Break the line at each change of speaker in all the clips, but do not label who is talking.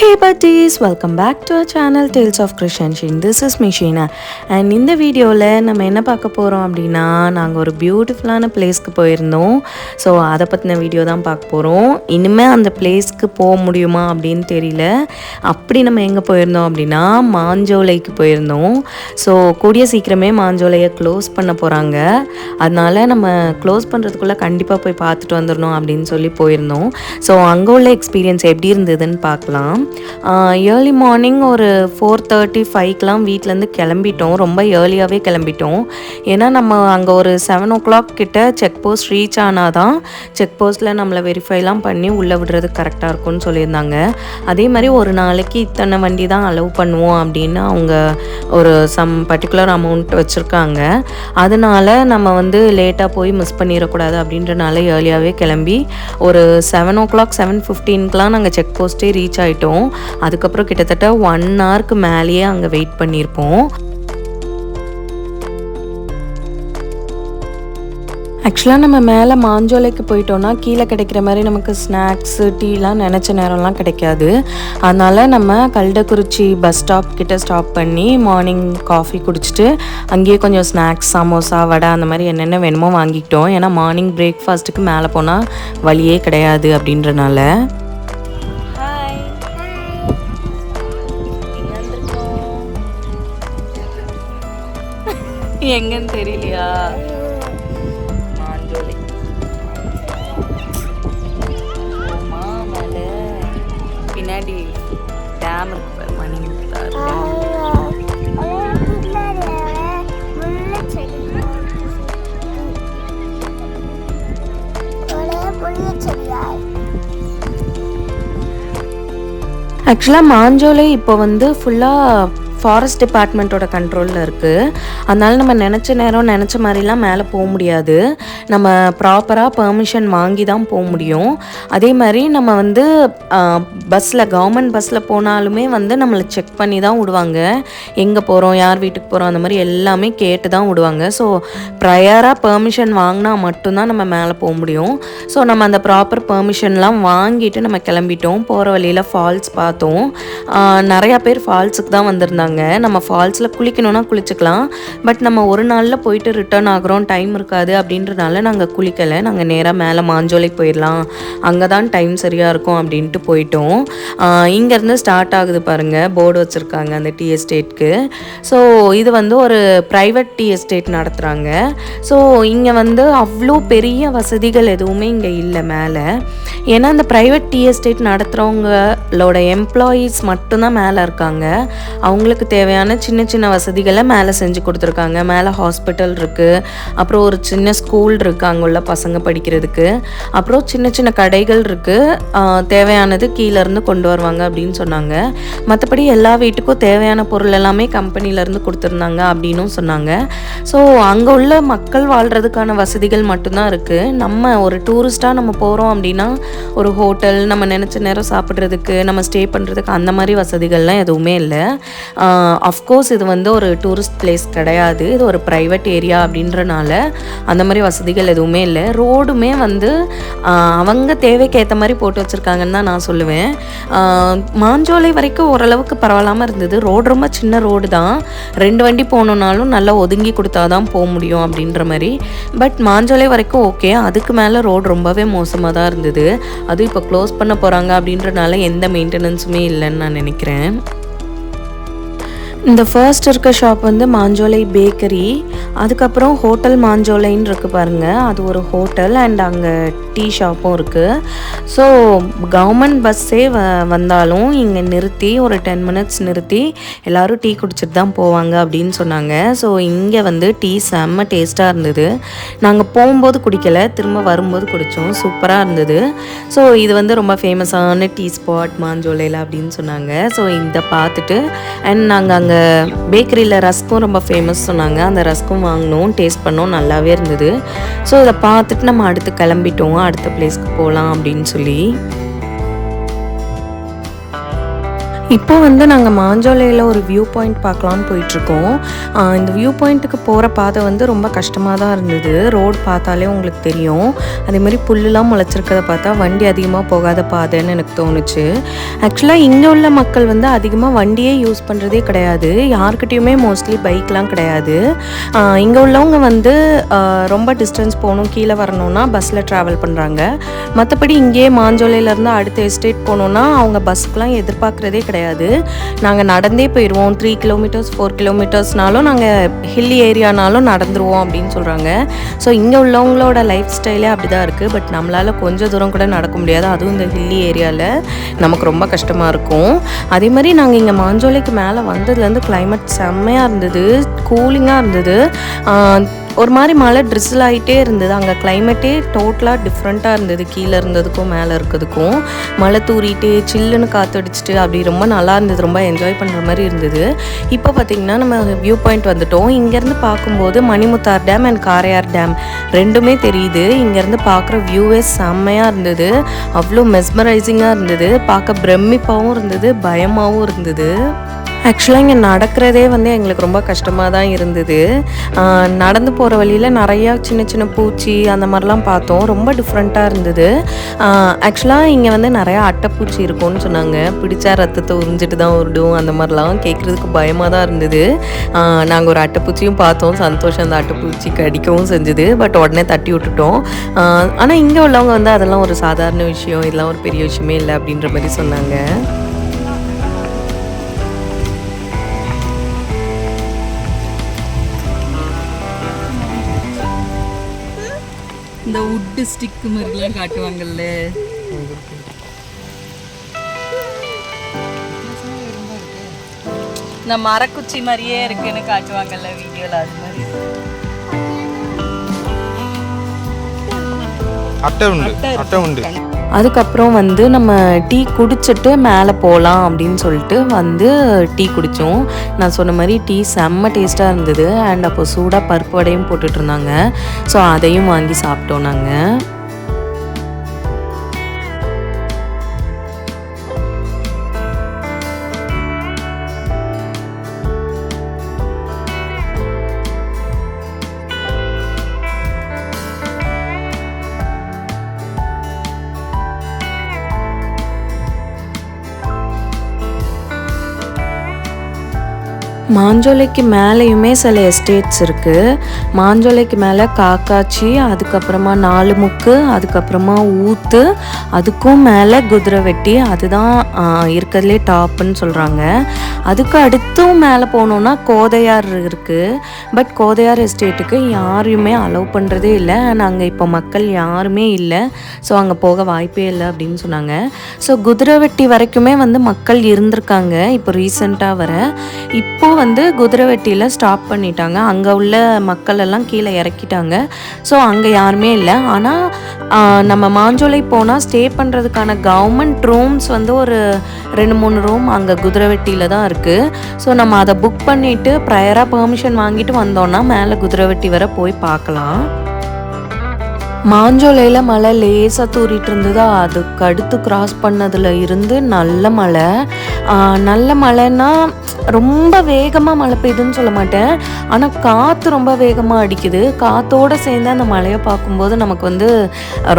Hey buddies, welcome back to our channel Tales of Krishanshin. This is Mishina and இந்த வீடியோவில் நம்ம என்ன பார்க்க போகிறோம் அப்படின்னா நாங்கள் ஒரு பியூட்டிஃபுல்லான பிளேஸ்க்கு போயிருந்தோம். ஸோ அதை பற்றின வீடியோ தான் பார்க்க போகிறோம். இனிமேல் அந்த பிளேஸ்க்கு போக முடியுமா அப்படின்னு தெரியல. அப்படி நம்ம எங்கே போயிருந்தோம் அப்படின்னா மாஞ்சோலைக்கு போயிருந்தோம். ஸோ கூடிய சீக்கிரமே மாஞ்சோலையை க்ளோஸ் பண்ண போகிறாங்க. அதனால் நம்ம க்ளோஸ் பண்ணுறதுக்குள்ளே கண்டிப்பாக போய் பார்த்துட்டு வந்துடணும் அப்படின்னு சொல்லி போயிருந்தோம். ஸோ அங்கே உள்ள எக்ஸ்பீரியன்ஸ் எப்படி இருந்ததுன்னு பார்க்கலாம். ஏர்லி மார்னிங் ஒரு 4:35 வீட்டிலேருந்து கிளம்பிட்டோம். ரொம்ப ஏர்லியாகவே கிளம்பிட்டோம். ஏன்னா நம்ம அங்கே ஒரு 7 o'clock கிட்ட செக் போஸ்ட் ரீச் ஆனால் தான் செக் போஸ்ட்டில் நம்மளை வெரிஃபைலாம் பண்ணி உள்ளே விடுறதுக்கு கரெக்டாக இருக்கும்னு சொல்லியிருந்தாங்க. அதே மாதிரி ஒரு நாளைக்கு இத்தனை வண்டி தான் அலோவ் பண்ணுவோம் அப்படின்னு அவங்க ஒரு சம் பர்டிகுலர் அமௌண்ட் வச்சுருக்காங்க. அதனால் நம்ம லேட்டாக போய் மிஸ் பண்ணிடக்கூடாது அப்படின்றனால ஏர்லியாகவே கிளம்பி ஒரு 7 o'clock 7:15 நாங்கள் செக் போஸ்ட்டே ரீச் ஆகிட்டோம். அதுக்கப்புறம் கிட்டத்தட்ட 1 hourக்கு மேலேயே அங்கே வெயிட் பண்ணியிருப்போம். ஆக்சுவலாக நம்ம மேலே மாஞ்சோலைக்கு போயிட்டோன்னா கீழே கிடைக்கிற மாதிரி நமக்கு ஸ்நாக்ஸு டீலாம் நினச்ச நேரம்லாம் கிடைக்காது. அதனால் நம்ம கல்டக்குறிச்சி பஸ் ஸ்டாப் கிட்ட ஸ்டாப் பண்ணி மார்னிங் காஃபி குடிச்சிட்டு அங்கேயே கொஞ்சம் ஸ்நாக்ஸ் சமோசா வடை அந்த மாதிரி என்னென்ன வேணுமோ வாங்கிக்கிட்டோம். ஏன்னா மார்னிங் பிரேக்ஃபாஸ்ட்டுக்கு மேலே போனால் வழியே கிடையாது அப்படின்றனால. எங்கன்னு தெரியலையா? மாஞ்சோலை பின்னாடி டேம் இருக்கு பாரு, மணி ஆக்சுவலாக மாஞ்சோலை இப்போ ஃபுல்லாக ஃபாரஸ்ட் டிபார்ட்மெண்ட்டோட கண்ட்ரோலில் இருக்குது. அதனால் நம்ம நினச்ச நேரம் நினச்ச மாதிரிலாம் மேலே போக முடியாது. நம்ம ப்ராப்பராக பெர்மிஷன் வாங்கி தான் போக முடியும். அதே மாதிரி நம்ம பஸ்ஸில் கவர்மெண்ட் பஸ்ஸில் போனாலுமே நம்மளை செக் பண்ணி தான் விடுவாங்க. எங்கே போகிறோம், யார் வீட்டுக்கு போகிறோம், அந்த மாதிரி எல்லாமே கேட்டு தான் விடுவாங்க. ஸோ ப்ரையராக பெர்மிஷன் வாங்கினா மட்டும்தான் நம்ம மேலே போக முடியும். ஸோ நம்ம அந்த ப்ராப்பர் பெர்மிஷன்லாம் வாங்கிட்டு நம்ம கிளம்பிட்டோம். போகிற வழியில் ஃபால்ஸ் பார்த்தோம். நிறையா பேர் ஃபால்ஸுக்கு தான் வந்திருந்தாங்க. நம்ம ஃபால்ஸில் குளிக்கணும்னா குளிச்சுக்கலாம். பட் நம்ம ஒரு நாளில் போயிட்டு ரிட்டர்ன் ஆகிறோம், டைம் இருக்காது அப்படின்றனால நாங்கள் குளிக்கலை. நாங்கள் நேராக மேலே மாஞ்சோலைக்கு போயிடலாம், அங்கே தான் டைம் சரியாக இருக்கும் அப்படின்ட்டு போயிட்டோம். இங்கேருந்து ஸ்டார்ட் ஆகுது பாருங்கள், போர்டு வச்சுருக்காங்க அந்த டீ எஸ்டேட்க்கு. ஸோ இது ஒரு ப்ரைவேட் டீ எஸ்டேட் நடத்துகிறாங்க. ஸோ இங்கே அவ்வளோ பெரிய வசதிகள் எதுவுமே இங்கே இல்லை மேலே. ஏன்னா அந்த ப்ரைவேட் டீ எஸ்டேட் நடத்துகிறவங்களோட எம்ப்ளாயீஸ் மட்டும்தான் மேலே இருக்காங்க. அவங்களுக்கு தேவையான சின்ன சின்ன வசதிகளை மேலே செஞ்சு கொடுத்துருக்காங்க. மேலே ஹாஸ்பிட்டல் இருக்குது, அப்புறம் ஒரு சின்ன ஸ்கூல் இருக்குது அங்கே உள்ள பசங்க படிக்கிறதுக்கு, அப்புறம் சின்ன சின்ன கடைகள் இருக்குது. தேவையானது கீழேருந்து கொண்டு வருவாங்க அப்படின்னு சொன்னாங்க. மற்றபடி எல்லா வீட்டுக்கும் தேவையான பொருள் எல்லாமே கம்பெனிலேருந்து கொடுத்துருந்தாங்க அப்படின்னும் சொன்னாங்க. ஸோ அங்கே உள்ள மக்கள் வாழ்கிறதுக்கான வசதிகள் மட்டும்தான் இருக்குது. நம்ம ஒரு டூரிஸ்ட்டாக நம்ம போகிறோம் அப்படின்னா ஒரு ஹோட்டல், நம்ம நினச்ச நேரம் சாப்பிட்றதுக்கு, நம்ம ஸ்டே பண்ணுறதுக்கு அந்த மாதிரி வசதிகள்லாம் எதுவுமே இல்லை. அஃப்கோர்ஸ் இது ஒரு டூரிஸ்ட் பிளேஸ் கிடையாது, இது ஒரு ப்ரைவேட் ஏரியா அப்படின்றனால அந்த மாதிரி வசதிகள் எதுவுமே இல்லை. ரோடுமே அவங்க தேவைக்கு ஏற்ற மாதிரி போட்டு வச்சுருக்காங்கன்னு தான் நான் சொல்லுவேன். மாஞ்சோலை வரைக்கும் ஓரளவுக்கு பரவாயில்லாமல் இருந்தது. ரோடு ரொம்ப சின்ன ரோடு தான், 2 வண்டி போகணுன்னாலும் நல்லா ஒதுங்கி கொடுத்தா தான் போக முடியும் அப்படின்ற மாதிரி. பட் மாஞ்சோலை வரைக்கும் ஓகே, அதுக்கு மேலே ரோடு ரொம்பவே மோசமாக தான் இருந்தது. அதுவும் இப்போ க்ளோஸ் பண்ண போகிறாங்க அப்படின்றனால எந்த மெயின்டெனன்ஸுமே இல்லைன்னு நான் நினைக்கிறேன். இந்த ஃபர்ஸ்ட் இருக்க ஷாப் மாஞ்சோலை பேக்கரி, அதுக்கப்புறம் ஹோட்டல் மாஞ்சோலைன்னு இருக்குது பாருங்கள், அது ஒரு ஹோட்டல் அண்ட் அங்கே டீ ஷாப்பும் இருக்குது. ஸோ கவர்மெண்ட் பஸ்ஸே வந்தாலும் இங்கே நிறுத்தி ஒரு 10 minutes நிறுத்தி எல்லோரும் டீ குடிச்சிட்டு தான் போவாங்க அப்படின்னு சொன்னாங்க. ஸோ இங்கே டீ செம்ம டேஸ்ட்டாக இருந்தது. நாங்கள் போகும்போது குடிக்கலை, திரும்ப வரும்போது குடித்தோம், சூப்பராக இருந்தது. ஸோ இது ரொம்ப ஃபேமஸான டீ ஸ்பாட் மாஞ்சோலையில் அப்படின்னு சொன்னாங்க. ஸோ இதை பார்த்துட்டு அண்ட் நாங்கள் அங்கே பேக்கரியில் ரஸ்க்கும் ரொம்ப ஃபேமஸ் சொன்னாங்க. அந்த ரஸ்க்கும் வாங்கினோம், டேஸ்ட் பண்ணோம், நல்லாவே இருந்தது. ஸோ இதை பார்த்துட்டு நம்ம அடுத்து கிளம்பிட்டோம், அடுத்த பிளேஸ்க்கு போகலாம் அப்படின்னு சொல்லி. இப்போ வந்து நாங்கள் மாஞ்சோலையில் ஒரு வியூ பாயிண்ட் பார்க்கலான்னு போயிட்டுருக்கோம். இந்த வியூ பாயிண்ட்டுக்கு போகிற பாதை வந்து ரொம்ப கஷ்டமாக தான் இருந்தது. ரோடு பார்த்தாலே உங்களுக்கு தெரியும். அதேமாதிரி புல்லுலாம் முளைச்சிருக்கிறத பார்த்தா வண்டி அதிகமாக போகாத பாதைன்னு எனக்கு தோணுச்சு. ஆக்சுவலாக இங்கே உள்ள மக்கள் வந்து அதிகமாக வண்டியே யூஸ் பண்ணுறதே கிடையாது. யாருக்கிட்டேயுமே மோஸ்ட்லி பைக்லாம் கிடையாது. இங்கே உள்ளவங்க வந்து ரொம்ப டிஸ்டன்ஸ் போகணும், கீழே வரணும்னா பஸ்ஸில் ட்ராவல் பண்ணுறாங்க. மற்றபடி இங்கேயே மாஞ்சோலையிலேருந்து அடுத்த எஸ்டேட் போகணுன்னா அவங்க பஸ்ஸுக்கெலாம் எதிர்பார்க்குறதே கிடையாது. நாங்கள் நடந்தே போயிடுவோம். 3 கிலோமீட்டர்ஸ் 4 கிலோமீட்டர்ஸ்னாலும் நாங்கள் ஹில்லி ஏரியானாலும் நடந்துருவோம் அப்படின்னு சொல்கிறாங்க. ஸோ இங்கே உள்ளவங்களோட லைஃப் ஸ்டைலே அப்படி தான் இருக்குது. பட் நம்மளால் கொஞ்சம் தூரம் கூட நடக்க முடியாது. அதுவும் இந்த ஹில்லி ஏரியாவில் நமக்கு ரொம்ப கஷ்டமாக இருக்கும். அதே மாதிரி நாங்கள் இங்கே மாஞ்சோலைக்கு மேலே வந்ததுலேருந்து கிளைமேட் செம்மையாக இருந்தது, கூலிங்காக இருந்தது. ஒரு மாதிரி மழை ட்ரிசில் ஆகிட்டே இருந்தது. அங்கே கிளைமேட்டே டோட்டலாக டிஃப்ரெண்ட்டாக இருந்தது. கீழே இருந்ததுக்கும் மேலே இருக்கிறதுக்கும் மழை தூரிட்டு சில்லுன்னு காற்றடிச்சிட்டு அப்படி ரொம்ப நல்லா இருந்தது. ரொம்ப என்ஜாய் பண்ணுற மாதிரி இருந்தது. இப்போ பார்த்திங்கன்னா நம்ம வியூ பாயிண்ட் வந்துட்டோம். இங்கேருந்து பார்க்கும்போது Manimuthar dam and Karaiyar dam ரெண்டுமே தெரியுது. இங்கேருந்து பார்க்குற வியூவே செம்மையாக இருந்தது. அவ்வளோ மெஸ்மரைசிங்காக இருந்தது. பார்க்க பிரமிப்பாகவும் இருந்தது, பயமாகவும் இருந்தது. ஆக்சுவலாக இங்கே நடக்கிறதே வந்து எங்களுக்கு ரொம்ப கஷ்டமாக தான் இருந்தது. நடந்து போகிற வழியில் நிறையா சின்ன சின்ன பூச்சி அந்த மாதிரிலாம் பார்த்தோம். ரொம்ப டிஃப்ரெண்ட்டாக இருந்தது. ஆக்சுவலாக இங்கே வந்து நிறையா அட்டைப்பூச்சி இருக்கும்னு சொன்னாங்க. பிடிச்சா ரத்தத்தை உறிஞ்சிட்டு தான் உருடும் அந்த மாதிரிலாம் கேட்குறதுக்கு பயமாக தான் இருந்தது. நாங்கள் ஒரு அட்டைப்பூச்சியும் பார்த்தோம். சந்தோஷம் அந்த அட்டைப்பூச்சி கடிக்கவும் செஞ்சுது. பட் உடனே தட்டி விட்டுட்டோம். ஆனால் இங்கே உள்ளவங்க வந்து அதெல்லாம் ஒரு சாதாரண விஷயம், இதெல்லாம் ஒரு பெரிய விஷயமே இல்லை அப்படின்ற மாதிரி சொன்னாங்க.
இந்த வுட்டு ஸ்டிக் மாதிரிலாம் காட்டுவாங்கல்ல, இந்த மரக்குச்சி மாதிரியே இருக்குன்னு காட்டுவாங்கல்ல வீடியோல, அது மாதிரி
அட்டை உண்டு.
அதுக்கப்புறம் வந்து நம்ம டீ குடிச்சிட்டு மேலே போகலாம் அப்படின்னு சொல்லிட்டு வந்து டீ குடித்தோம். நான் சொன்ன மாதிரி டீ செம்ம டேஸ்ட்டாக இருந்தது. அண்ட் அப்போ சூடாக பருப்பு வடையும் போட்டுட்டு இருந்தாங்க. ஸோ அதையும் வாங்கி சாப்பிட்டோம் நாங்கள். மாஞ்சோலைக்கு மேலேயுமே சில எஸ்டேட்ஸ் இருக்குது. மாஞ்சோலைக்கு மேலே காக்காச்சி, அதுக்கப்புறமா 4 முக்கு, அதுக்கப்புறமா ஊத்து, அதுக்கும் மேலே குதிரைவெட்டி, அதுதான் இருக்கிறதுலே டாப்புன்னு சொல்கிறாங்க. அதுக்கு அடுத்தும் மேலே போனோன்னா கோதையார் இருக்குது. பட் கோதையார் எஸ்டேட்டுக்கு யாரையுமே அலோவ் பண்ணுறதே இல்லை. நாங்கள் இப்போ மக்கள் யாருமே இல்லை, ஸோ அங்கே போக வாய்ப்பே இல்லை அப்படின்னு சொன்னாங்க. ஸோ குதிரைவெட்டி வரைக்குமே வந்து மக்கள் இருந்திருக்காங்க இப்போ ரீசெண்டாக வர. இப்போ வந்து குதிரைவெட்டியில் ஸ்டாப் பண்ணிட்டாங்க. அங்கே உள்ள மக்கள் எல்லாம் கீழே இறக்கிட்டாங்க. ஸோ அங்கே யாருமே இல்லை. ஆனால் நம்ம மாஞ்சோலை போனால் ஸ்டே பண்ணுறதுக்கான கவர்மெண்ட் ரூம்ஸ் வந்து ஒரு 2-3 ரூம் அங்கே குதிரைவெட்டியில் தான் இருக்குது. ஸோ நம்ம அதை புக் பண்ணிவிட்டு ப்ரையராக பெர்மிஷன் வாங்கிட்டு வந்தோன்னா மேலே குதிரைவெட்டி வரை போய் பார்க்கலாம். மாஞ்சோலையில் மழை லேசாக தூரிட்டு இருந்ததா, அதுக்கு அடுத்து கிராஸ் பண்ணதில் இருந்து நல்ல மழை. நல்ல மழைன்னா ரொம்ப வேகமாக மழை பெய்யுதுன்னு சொல்ல மாட்டேன், ஆனால் காற்று ரொம்ப வேகமாக அடிக்குது. காற்றோடு சேர்ந்து அந்த மழையை பார்க்கும்போது நமக்கு வந்து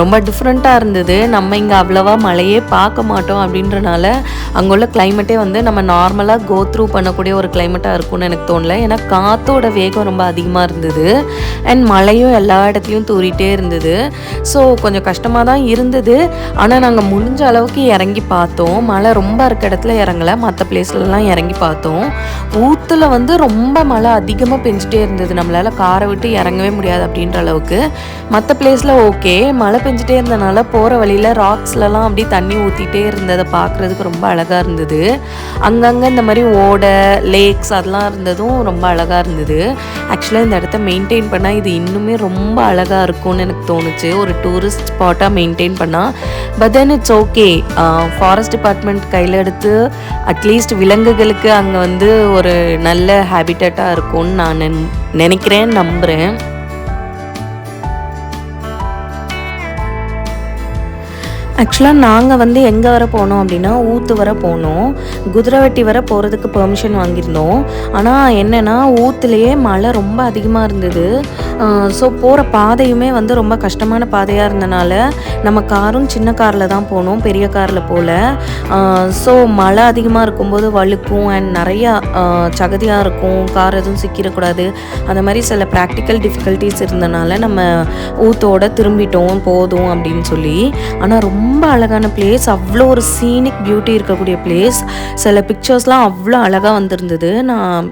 ரொம்ப டிஃப்ரெண்ட்டாக இருந்தது. நம்ம இங்கே அவ்வளோவா மழையே பார்க்க மாட்டோம் அப்படின்றனால அங்கே உள்ள கிளைமேட்டே வந்து நம்ம நார்மலாக கோ த்ரூ பண்ணக்கூடிய ஒரு கிளைமேட்டாக இருக்கும்னு எனக்கு தோணலை. ஏன்னா காற்றோட வேகம் ரொம்ப அதிகமாக இருந்தது. அண்ட் மழையும் எல்லா இடத்துலையும் தூரிட்டே இருந்தது. ஸோ கொஞ்சம் கஷ்டமாக தான் இருந்தது. ஆனால் நாங்கள் முடிஞ்ச அளவுக்கு இறங்கி பார்த்தோம். மழை ரொம்ப இருக்க இடத்துல இறங்கலை, மற்ற பிளேஸ்லலாம் இறங்கி பார்த்தோம். ஊத்தில் வந்து ரொம்ப மழை அதிகமாக பெஞ்சிட்டே இருந்தது. நம்மளால் காரை விட்டு இறங்கவே முடியாது அப்படின்ற அளவுக்கு. மற்ற பிளேஸில் ஓகே, மழை பெஞ்சிட்டே இருந்தனால போகிற வழியில் ராக்ஸ்லலாம் அப்படி தண்ணி ஊற்றிட்டே இருந்ததை பார்க்குறதுக்கு ரொம்ப அழகாக இருந்தது. அங்கங்கே இந்த மாதிரி ஓடை, லேக்ஸ் அதெல்லாம் இருந்ததும் ரொம்ப அழகாக இருந்தது. ஆக்சுவலாக இந்த இடத்த மெயின்டைன் பண்ணால் இது இன்னுமே ரொம்ப அழகாக இருக்கும்னு எனக்கு தோணுச்சு, ஒரு டூரிஸ்ட் ஸ்பாட்டாக மெயின்டைன் பண்ணால். But then it's okay. Forest department கையில் எடுத்து அட்லீஸ்ட் விலங்குகளுக்கு அங்கே வந்து ஒரு நல்ல ஹேபிட்டட்டாக இருக்கும்னு நான் நினைக்கிறேன், நம்புகிறேன். ஆக்சுவலாக நாங்கள் வந்து எங்கே வர போனோம் அப்படின்னா ஊத்து வர போனோம். குதிரைவெட்டி வர போகிறதுக்கு பெர்மிஷன் வாங்கியிருந்தோம். ஆனால் என்னென்னா ஊத்துலேயே மழை ரொம்ப அதிகமாக இருந்தது. ஸோ போகிற பாதையுமே வந்து ரொம்ப கஷ்டமான பாதையாக இருந்தனால நம்ம காரும் சின்ன காரில் தான் போனோம், பெரிய காரில் போகல. ஸோ மழை அதிகமாக இருக்கும்போது வழுக்கும் அண்ட் நிறையா சகதியாக இருக்கும், கார் எதுவும் சிக்கிடக்கூடாது, அந்த மாதிரி சில ப்ராக்டிக்கல் டிஃபிகல்ட்டிஸ் இருந்தனால நம்ம ஊத்தோட திரும்பிட்டோம் போதும் அப்படின்னு சொல்லி. ஆனால் ரொம்ப அழகான பிளேஸ், அவ்வளோ ஒரு சீனிக் பியூட்டி இருக்கக்கூடிய பிளேஸ். சில பிக்சர்ஸ்லாம் அவ்வளோ அழகாக வந்திருந்தது. நான்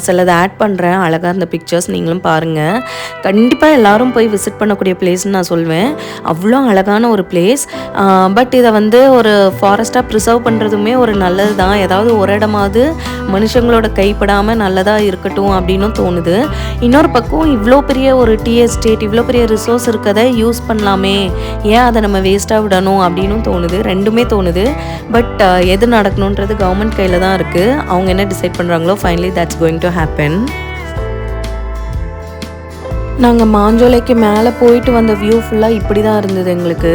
சிலதை ஆட் பண்ணுறேன், அழகாக இருந்த பிக்சர்ஸ் நீங்களும் பாருங்கள். கண்டிப்பாக எல்லோரும் போய் விசிட் பண்ணக்கூடிய பிளேஸ்ன்னு நான் சொல்வேன். அவ்வளோ அழகான ஒரு பிளேஸ். பட் இதை வந்து ஒரு ஃபாரஸ்ட்டாக ப்ரிசர்வ் பண்ணுறதுமே ஒரு நல்லது தான். ஏதாவது ஒரு இடமாவது மனுஷங்களோட கைப்படாமல் நல்லதாக இருக்கட்டும் அப்படின்னு தோணுது. இன்னொரு பக்கம் இவ்வளோ பெரிய ஒரு டீ எஸ்டேட், இவ்வளோ பெரிய ரிசோர்ஸ் இருக்கதை யூஸ் பண்ணலாமே, ஏன் அதை நம்ம வேஸ்ட்டாக விடணும் அப்படின்னு தோணுது. ரெண்டுமே தோணுது. பட் எது நடக்கணுன்றது கவர்மெண்ட் கையில் தான் இருக்குது. அவங்க என்ன டிசைட் பண்ணுறாங்களோ finally that's going to happen. நாங்கள் மாஞ்சோலைக்கு மேலே போயிட்டு வந்த வியூ ஃபுல்லாக இப்படி தான் இருந்தது. எங்களுக்கு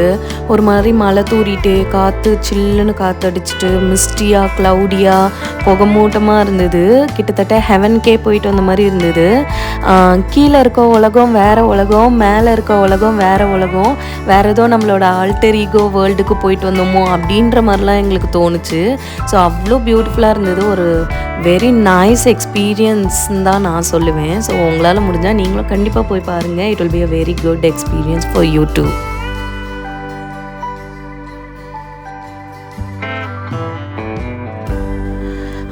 ஒரு மாதிரி மழை தூரிட்டு காற்று சில்லுன்னு காற்று அடிச்சுட்டு மிஸ்டியாக க்ளவுடியாக புகமூட்டமாக இருந்தது. கிட்டத்தட்ட ஹெவன்கே போயிட்டு வந்த மாதிரி இருந்தது. கீழே இருக்க உலகம் வேறு உலகம், மேலே இருக்க உலகம் வேறு உலகம், வேறு ஏதோ நம்மளோட ஆல்டர் ஈகோ வேர்ல்டுக்கு போயிட்டு வந்தோமோ அப்படின்ற மாதிரிலாம் எங்களுக்கு தோணுச்சு. ஸோ அவ்வளோ பியூட்டிஃபுல்லாக இருந்தது. ஒரு வெரி நைஸ் எக்ஸ்பீரியன்ஸ்ன்னு தான் நான் சொல்லுவேன். ஸோ உங்களால் முடிஞ்சால் நீங்களும் கண்டிப்பாக போய் பாருங்கள். It will be a very good experience for you too.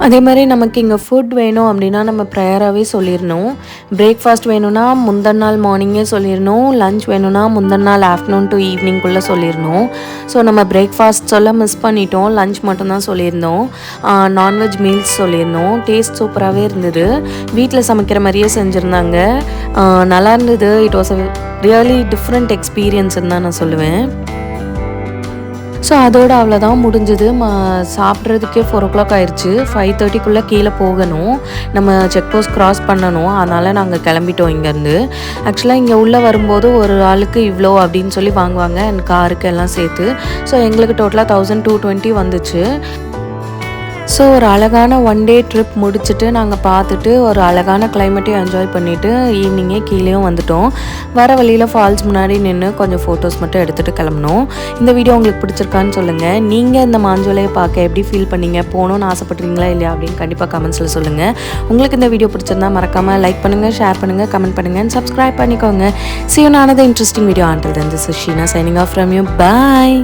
அதே மாதிரி நமக்கு இங்கே ஃபுட் வேணும் அப்படின்னா நம்ம ப்ரேயராகவே சொல்லிடணும். பிரேக்ஃபாஸ்ட் வேணும்னா முந்தின நாள் மார்னிங்கே சொல்லிடணும், லஞ்ச் வேணும்னா முந்தின நாள் ஆஃப்டர்நூன் டு ஈவினிங்குள்ளே சொல்லிடணும். ஸோ நம்ம பிரேக்ஃபாஸ்ட் சொல்ல மிஸ் பண்ணிட்டோம், லஞ்ச் மட்டும்தான் சொல்லியிருந்தோம். நான்வெஜ் மீல்ஸ் சொல்லியிருந்தோம். டேஸ்ட் சூப்பராகவே இருந்தது. வீட்டில் சமைக்கிற மாதிரியே செஞ்சுருந்தாங்க, நல்லா இருந்தது. It was a really different எக்ஸ்பீரியன்ஸ்ன்னு தான் நான் சொல்லுவேன். ஸோ அதோடு அவ்வளோதான் முடிஞ்சது. சாப்பிட்றதுக்கே 4 o'clock ஆயிடுச்சு. 5:30க்குள்ளே கீழே போகணும், நம்ம செக் போஸ்ட் க்ராஸ் பண்ணணும். அதனால் நாங்கள் கிளம்பிட்டோம் இங்கேருந்து. ஆக்சுவலாக இங்கே உள்ளே வரும்போது ஒரு ஆளுக்கு இவ்வளோ அப்படின்னு சொல்லி வாங்குவாங்க, அண்ட் காருக்கு எல்லாம் சேர்த்து. ஸோ எங்களுக்கு டோட்டலாக 1220 வந்துச்சு. ஸோ ஒரு அழகான 1 day ட்ரிப் முடிச்சுட்டு நாங்கள் பார்த்துட்டு ஒரு அழகான கிளைமேட்டையும் என்ஜாய் பண்ணிவிட்டு ஈவினிங்கே கீழேயும் வந்துட்டோம். வர வழியில் ஃபால்ஸ் முன்னாடி நின்று கொஞ்சம் ஃபோட்டோஸ் மட்டும் எடுத்துகிட்டு கிளம்பணும். இந்த வீடியோ உங்களுக்கு பிடிச்சிருக்கான்னு சொல்லுங்கள். நீங்கள் இந்த மாஞ்சோலையை பார்க்க எப்படி ஃபீல் பண்ணீங்க, போகணுன்னு ஆசைப்பட்றீங்களா இல்லையா அப்படின்னு கண்டிப்பாக கமெண்ட்ஸில் சொல்லுங்கள். உங்களுக்கு இந்த வீடியோ பிடிச்சிருந்தா மறக்காமல் லைக் பண்ணுங்கள், ஷேர் பண்ணுங்கள், கமெண்ட் பண்ணுங்கள் அண்ட் சப்ஸ்கிரைப் பண்ணிக்கோங்க. See you in another interesting video. Until then, this is Sheena signing off from you. Bye.